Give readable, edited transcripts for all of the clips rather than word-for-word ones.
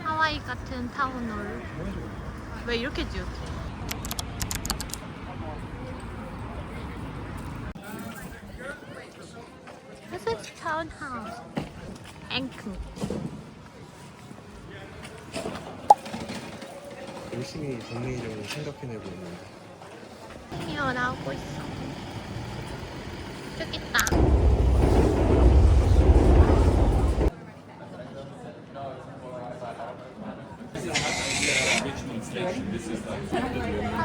하와이 같은 타운홀. 왜 이렇게 지었지? This is townhouse. 앵크. 열심히 동네 이름을 생각해내고 있는데 튀어나오고 있어. 저기 있다.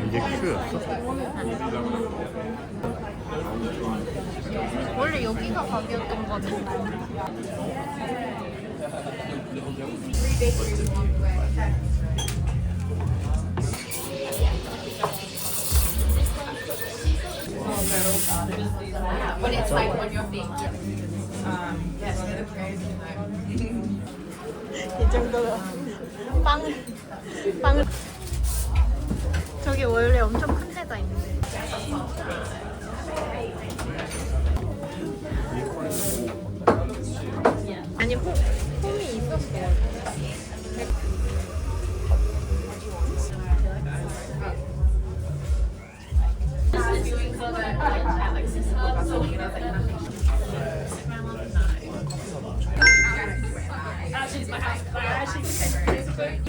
이게 큐였어? 원래 여기가 가게였던 거 같은데. But it's like on your feet. Yes, they're crazy. 이 정도면 빵 저기 원래 엄청 큰 데가 있는데. 아니 홈이 있었어. Okay.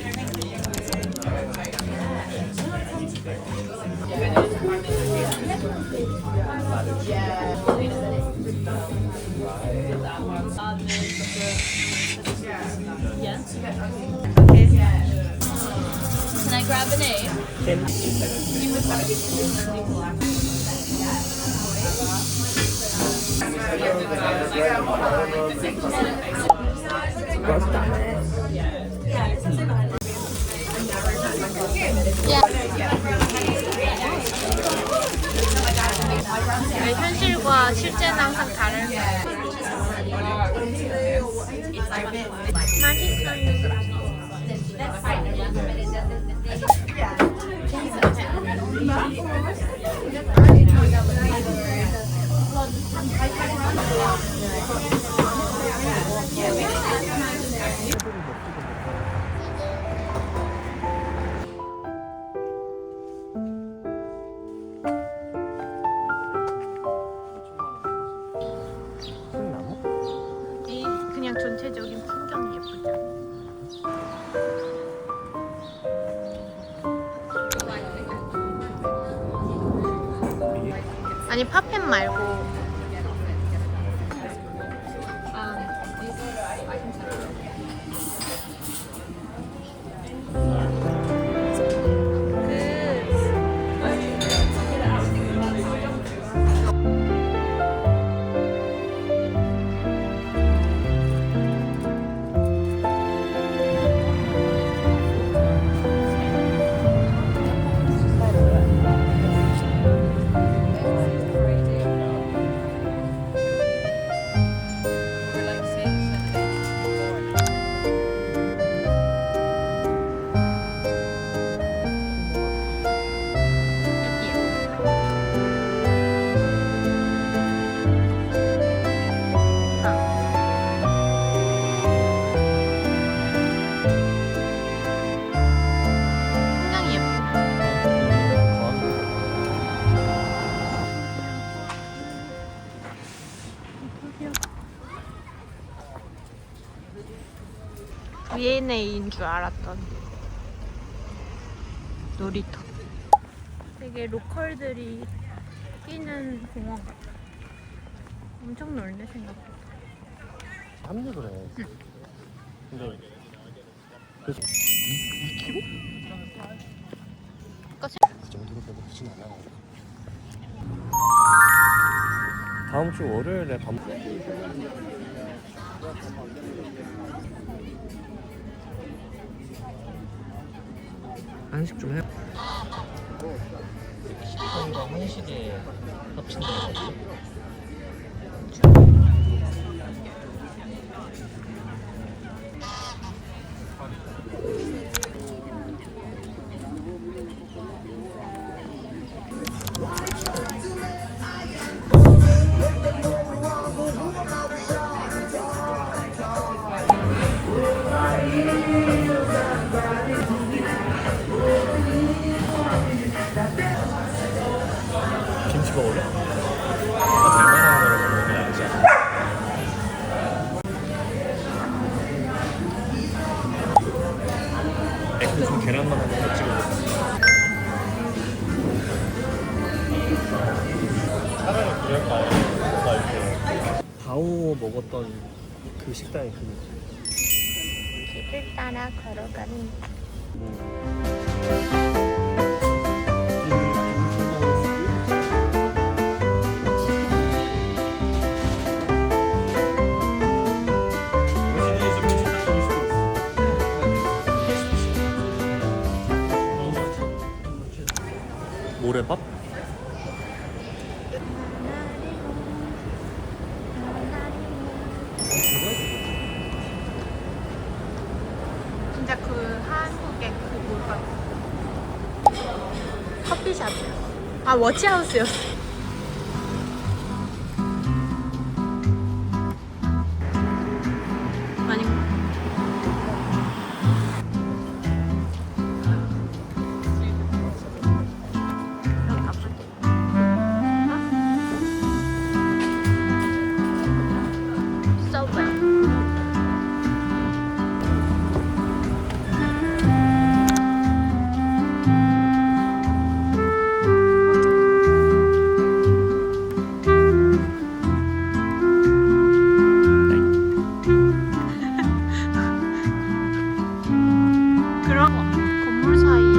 Can I grab a name? 현실과 실제는 항상 다른 거. 이 그냥 전체적인 풍경이 예쁘지 않아? 아니 팝펜 말고 풍경이 예뻐. V&A인 줄 알았던 놀이터. 되게 로컬들이 뛰는 공원 같아. 엄청 넓네 생각보다. 합리 그래. 근데 그래서 2kg? 그 정도로 배고프진 않아. 다음 주 월요일에 밥 한식 좀 해. 식당과 한식에 합친다는 거지? 먹었던 그 식당이 그 길을 따라 걸어간다. 모래밥? 진짜 그 한국의 그 뭘까? 커피숍. 아, 워치하우스였어. 아닌가? 그런가 보네. 서브웨이. 그런 거 건물 사이에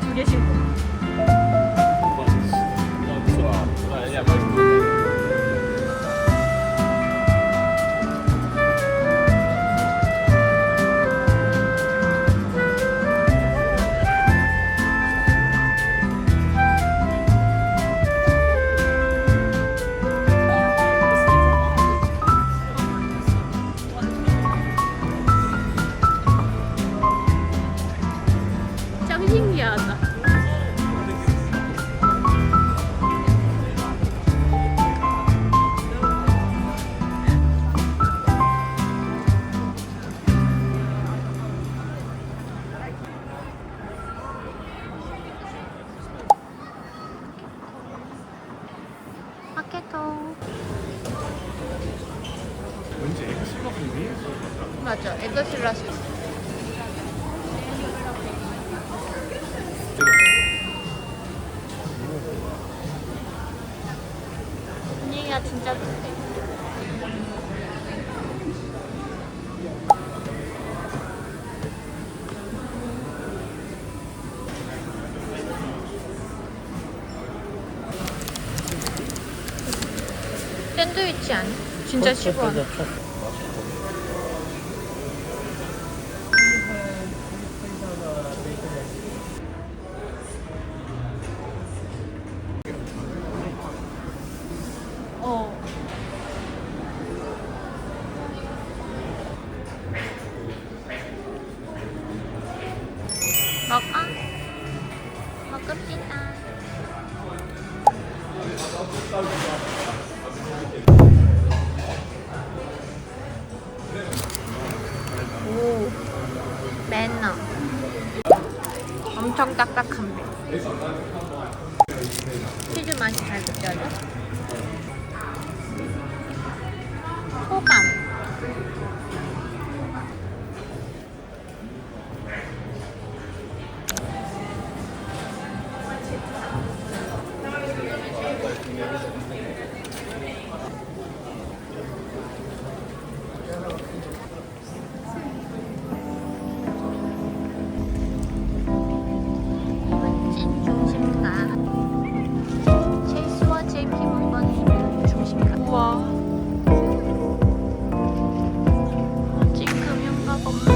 두 개씩. 짱 신기하다. 마케토. 왠지 엑스박인데? 맞아, 에그슬라스. 분위기가 진짜 좋대. 샌드위치 아니? 진짜 15원. 어. 먹어? 먹읍시다. 오, 매너. 엄청 딱딱한 배. 치즈 맛이 잘 느껴져. 소감. 멋진 중심가. 체이스와 JP 몰건 중심가. 우와. 멋진 금융가 건물.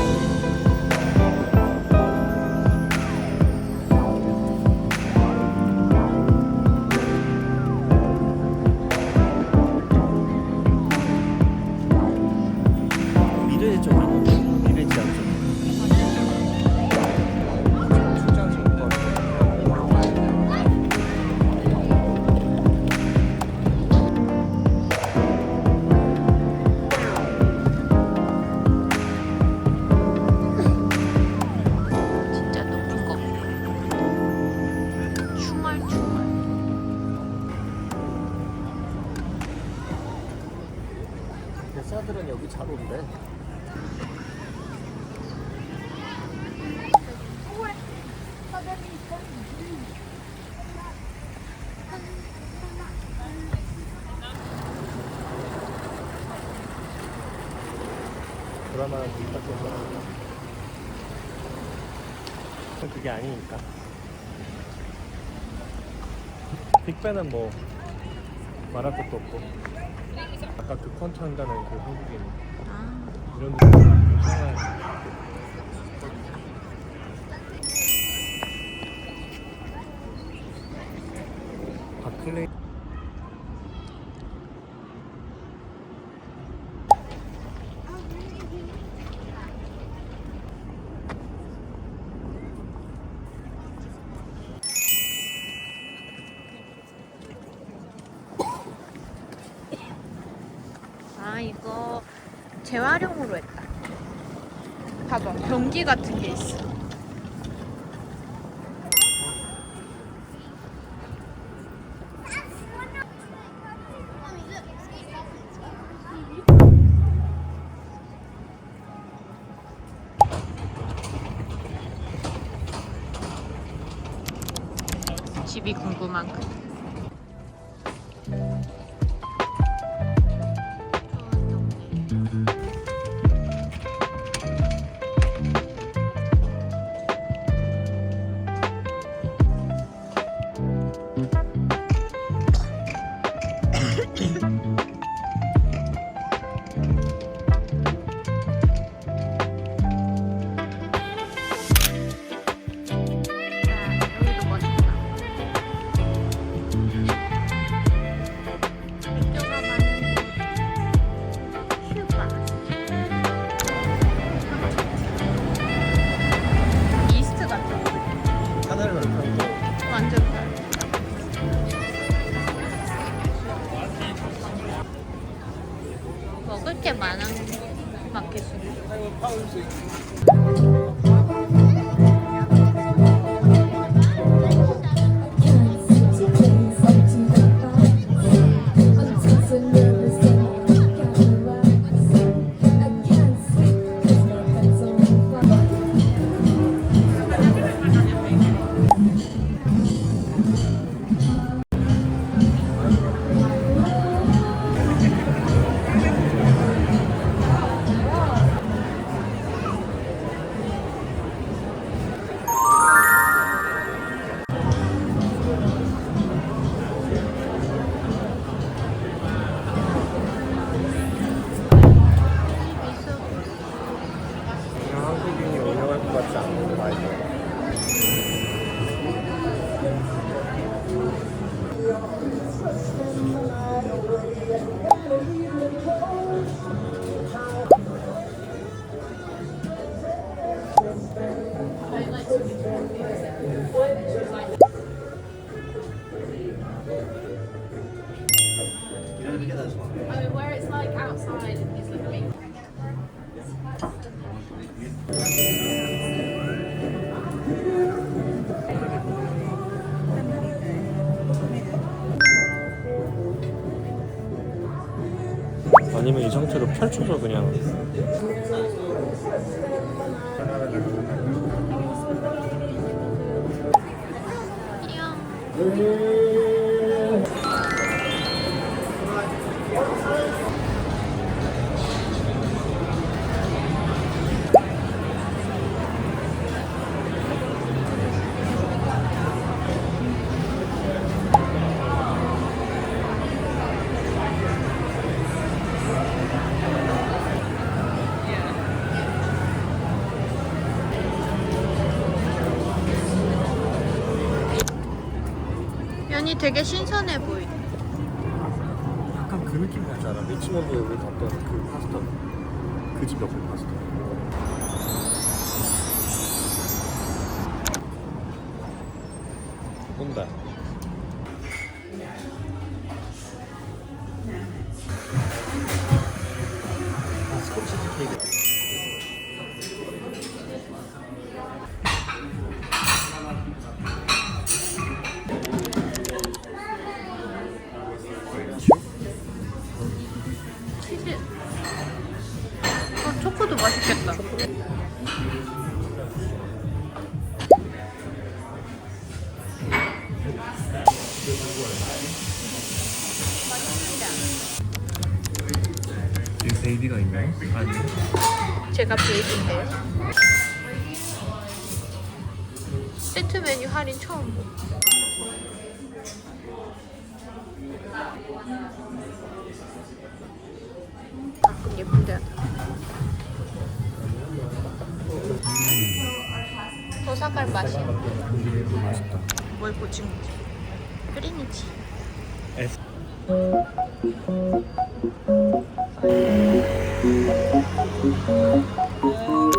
기사들은 여기 잘 온대. 드라마는 부탁해서 그게 아니니까. 빅벤은 뭐 말할 것도 없고, 아까 그 펀치 한다는 그 한국인 이런 느낌 괜찮아요. 바클레이 아, 이거 재활용으로 했다. 봐봐, 변기 같은 게 있어. 집이 궁금한 그. 여기도 멋있다. 맥주가 많은 슈바. 이스트 같아. 하늘을 타고 완전 달. 먹을 게 많은 마켓이네. 그냥 한국인이 운영할 것 같지 않은 거 알죠? Oh, where it's like outside and he's like being 아니면 이 상태로 펼쳐서 그냥 면이 되게 신선해 보이네. 약간 그 느낌 나지 않아? 리치몬드에 우리 갔던 그 파스타, 그 집 옆에 파스타. 온다. 스콘치즈 케이크. 치즈. 맛있겠다. 여기 베이비가 있나요? 아니. 제가 베이비인데요. 세트 메뉴 할인 처음 보. 가끔 예쁜데. 도사갈 맛이. 맛있다. 뭘 고친 거지? 크림이지. S.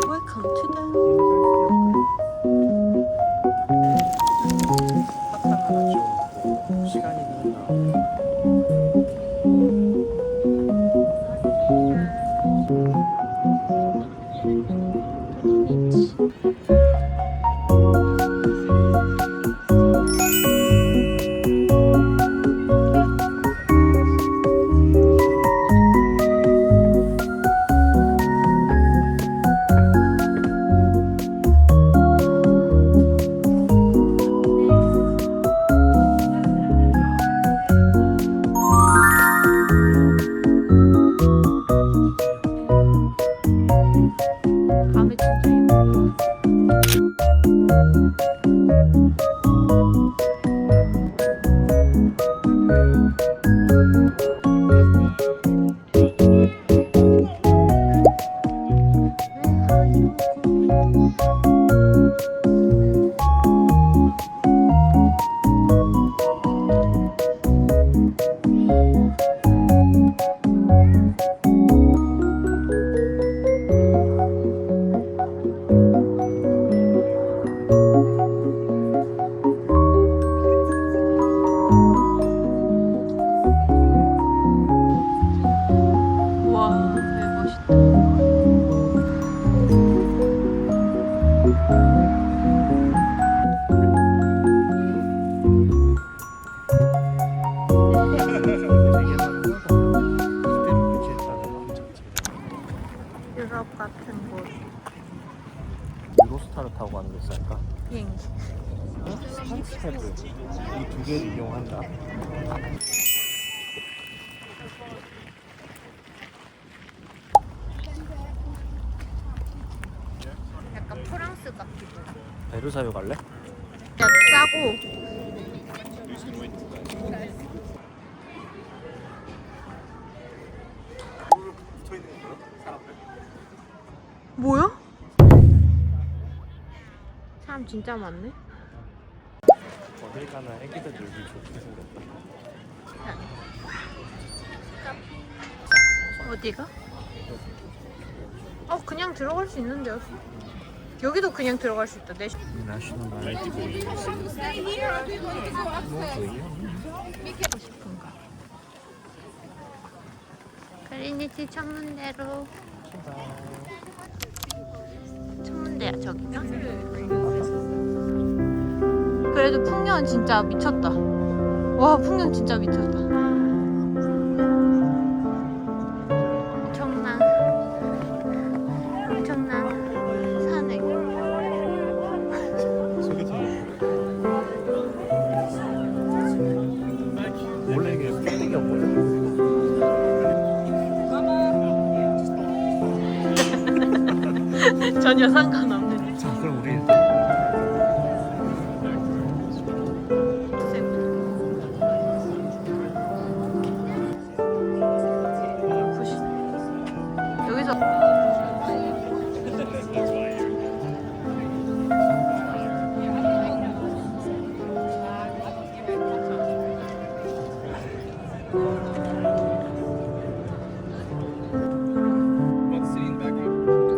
Welcome to the. 시간이 흐른다. 밤에 진짜 예뻐. 와, 되게 멋있다. 유럽 같은 곳 유로스타를 타고 가는 게 쌀까? 비행기. 스타스텝을 이 두 개를 이용한다. 약간 프랑스 같기도 해. 베르사유 갈래? 야, 싸고. 뭐야? 사람 진짜 많네. 어딜 가나 애기들 놀기 좋게 생겼다. 어디가? 그냥 들어갈 수 있는데요. 여기도 그냥 들어갈 수 있다. 내셔널 라이트 하고 싶은가? 크리니티 천문대로. 천문대야 저기가? 그래도 풍경은 진짜 미쳤다. 와, 풍경 진짜 미쳤다. 엄청난 산에. 원래 이게 필링이었거든? 전혀 상관없는. 자, 그럼 우리 여기서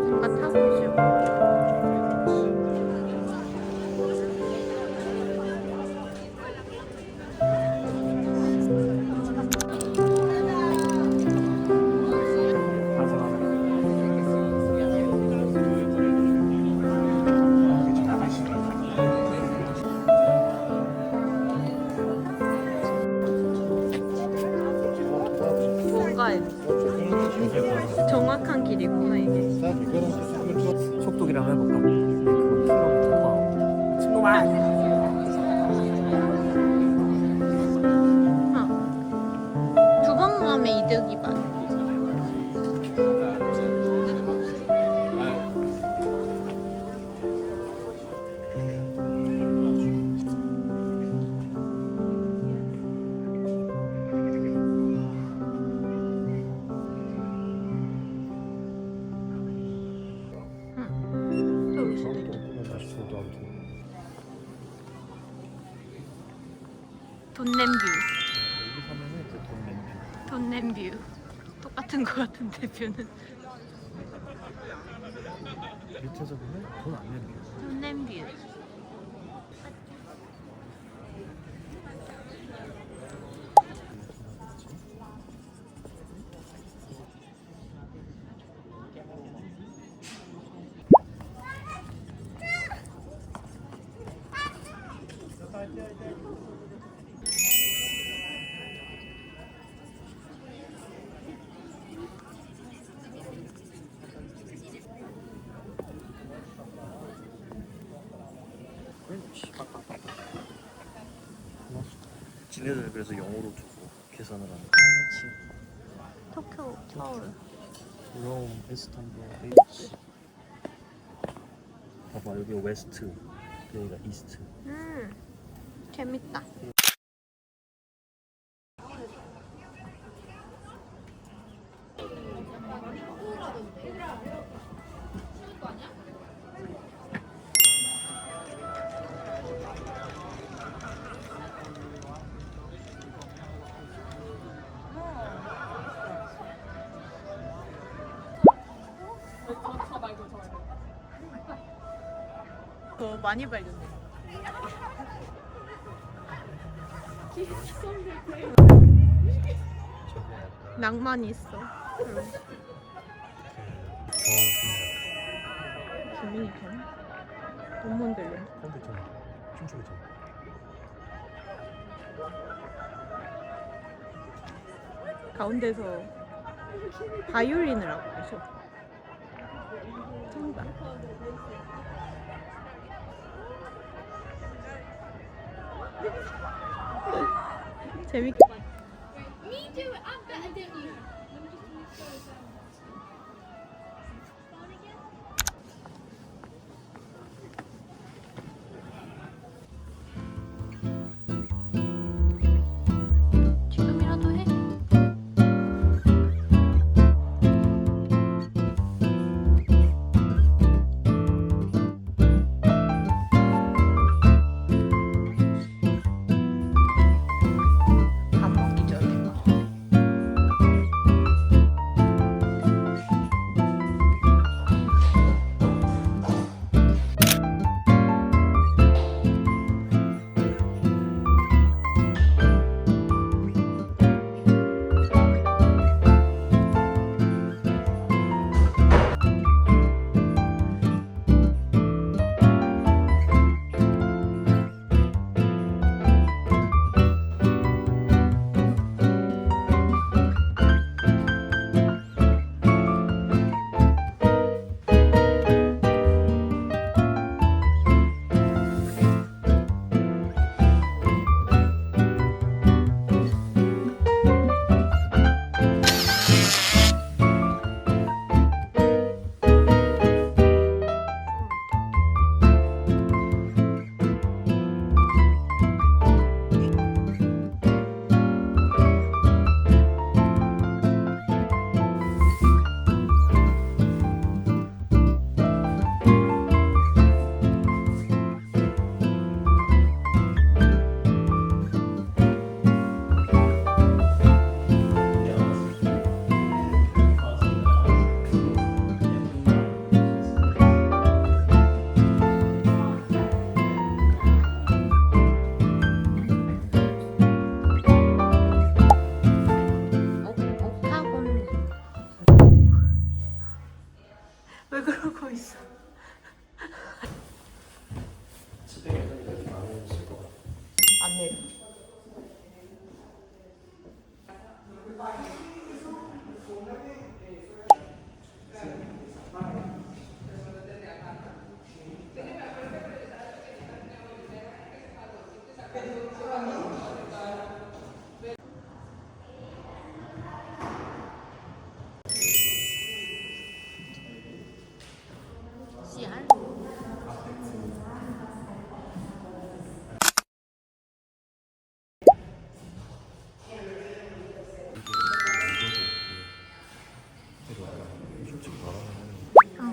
뭔가 타고 싶어. 뭔가에 정확한 길이구나 이게. 속도기를 한번 해볼까? 그거 친구만. 두 번 가면 이득이 많아. 돈 냄뷰. 여기 사면은 이제 돈 냄비. 돈 냄뷰. 똑같은 거 같은데 뷰는. 밑에서 보면 돈 안 냄비. 돈 냄뷰. 지네들 그래서 영어로 주고 계산을 하는 도쿄, 서울. 롬, 이스탄불, 베이지. 봐봐 여기 웨스트, 여기가 이스트. 재밌다. 더 많이 발견돼. 낭만이 있어. 기분이 좀 돈 만들려. 컴퓨터 춤추기 가운데서 바이올린을 하고 계셔. 정답. 재밌게. Me too. I'm better than you. 지금이라도 해. 밥 먹기 전에.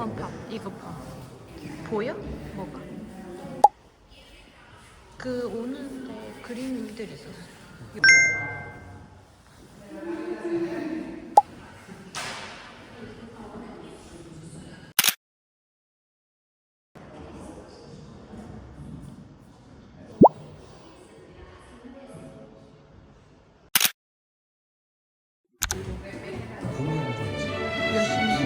한번 봐. 이거 봐. 보여? 뭐가? 그 오는데 그림들 있었어. 열심히.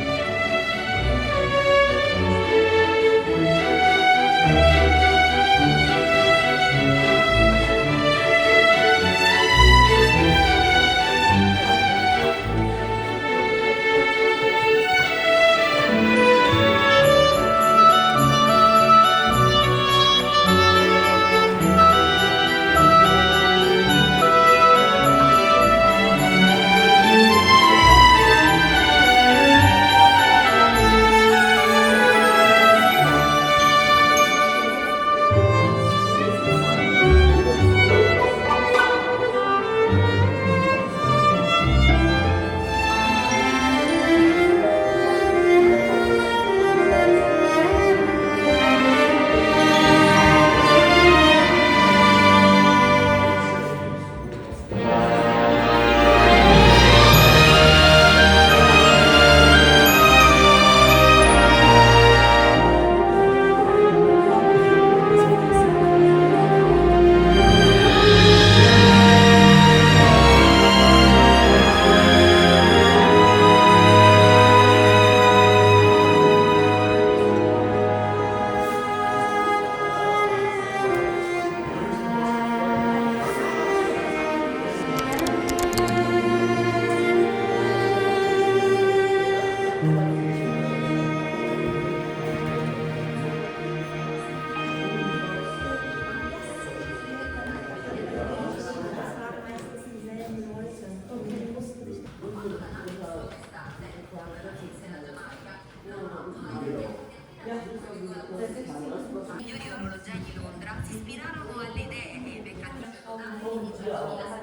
Signori orologiai di Londra si ispirarono alle idee e ai meccanismi totali di 1757.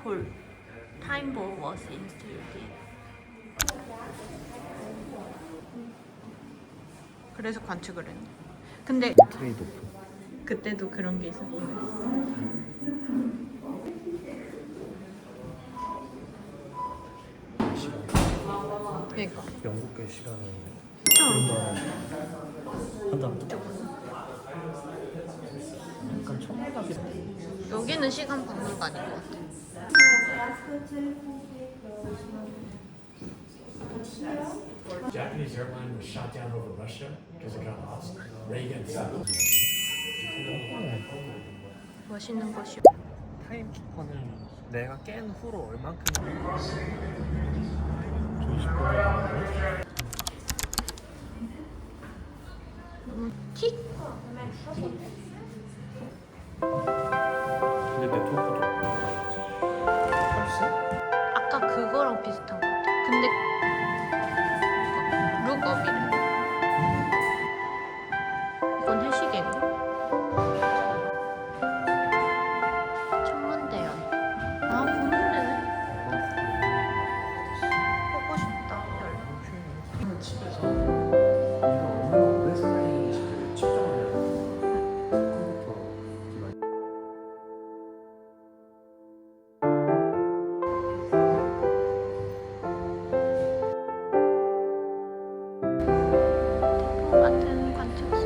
볼. 타임볼 was instituted. 그래서 관측을 했네. 근데 트레이드 오프. 그때도 그런 게 있었고. 그러니까. 영국계 시간은 좀 한다. 약간 천문학이 여기는 시간 박물관인 것 같아. Japanese airline was shot down over Russia because it got lost. Reagan said, 멋있는 곳이요. 타임키퍼는 내가 깬 후로 얼만큼 20분 틱. 근데 네트워크도 벌써? 아까 그거랑 비슷한 것 같아. 근데 룩업이래. 이건 해시계인가? 천문대야. 아, 보는데네. 보고 싶다. 별. 집에서 이거 얼마나 오래 사는지 측정하면 컴퓨터 기반. 같은 관측소.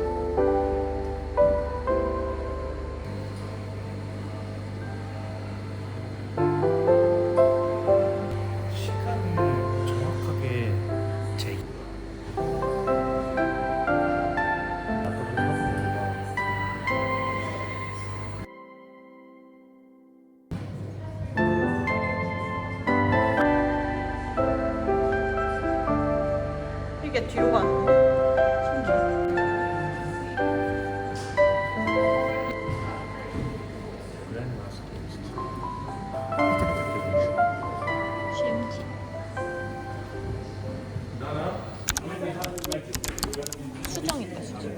이게 뒤로 가는. 심지. 수정 있다 수정.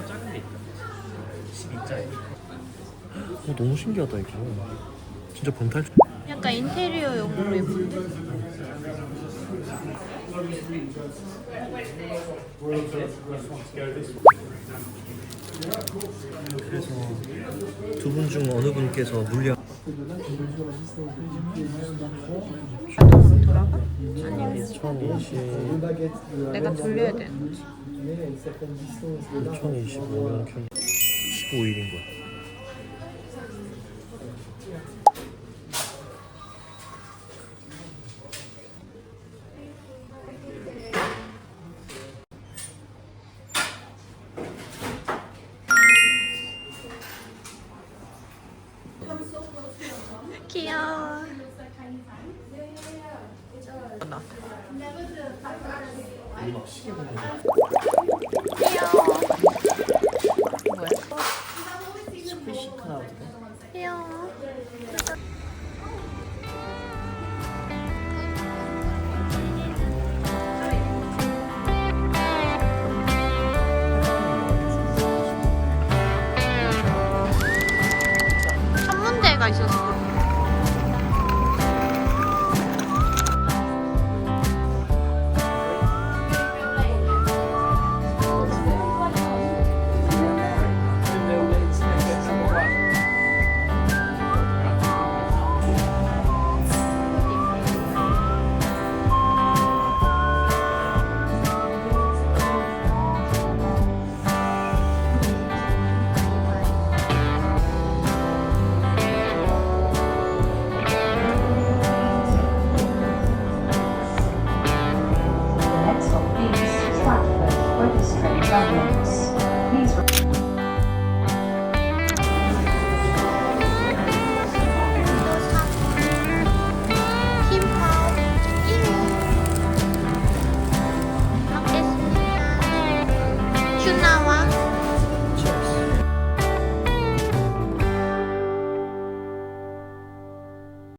작은 게 있다. 12짜리. 너무 신기하다 이거. 진짜 번탈. 약간 인테리어용으로 예쁜데? 그래서 두 분 중 어느 분께서 물량 자동으로 돌아가? 아니면 2020 내가 돌려야 되는 거지. 2025년 15일인 거야. 귀여워. 나. 막 시계 보는 거. 귀여워. 뭐야? 스페이시 클라우드. 귀여워. 천문대가 있어서 그런 거야. Next stop is Stratford, where this train travels. Please 힙합 1위 먹겠습니다. 큐나와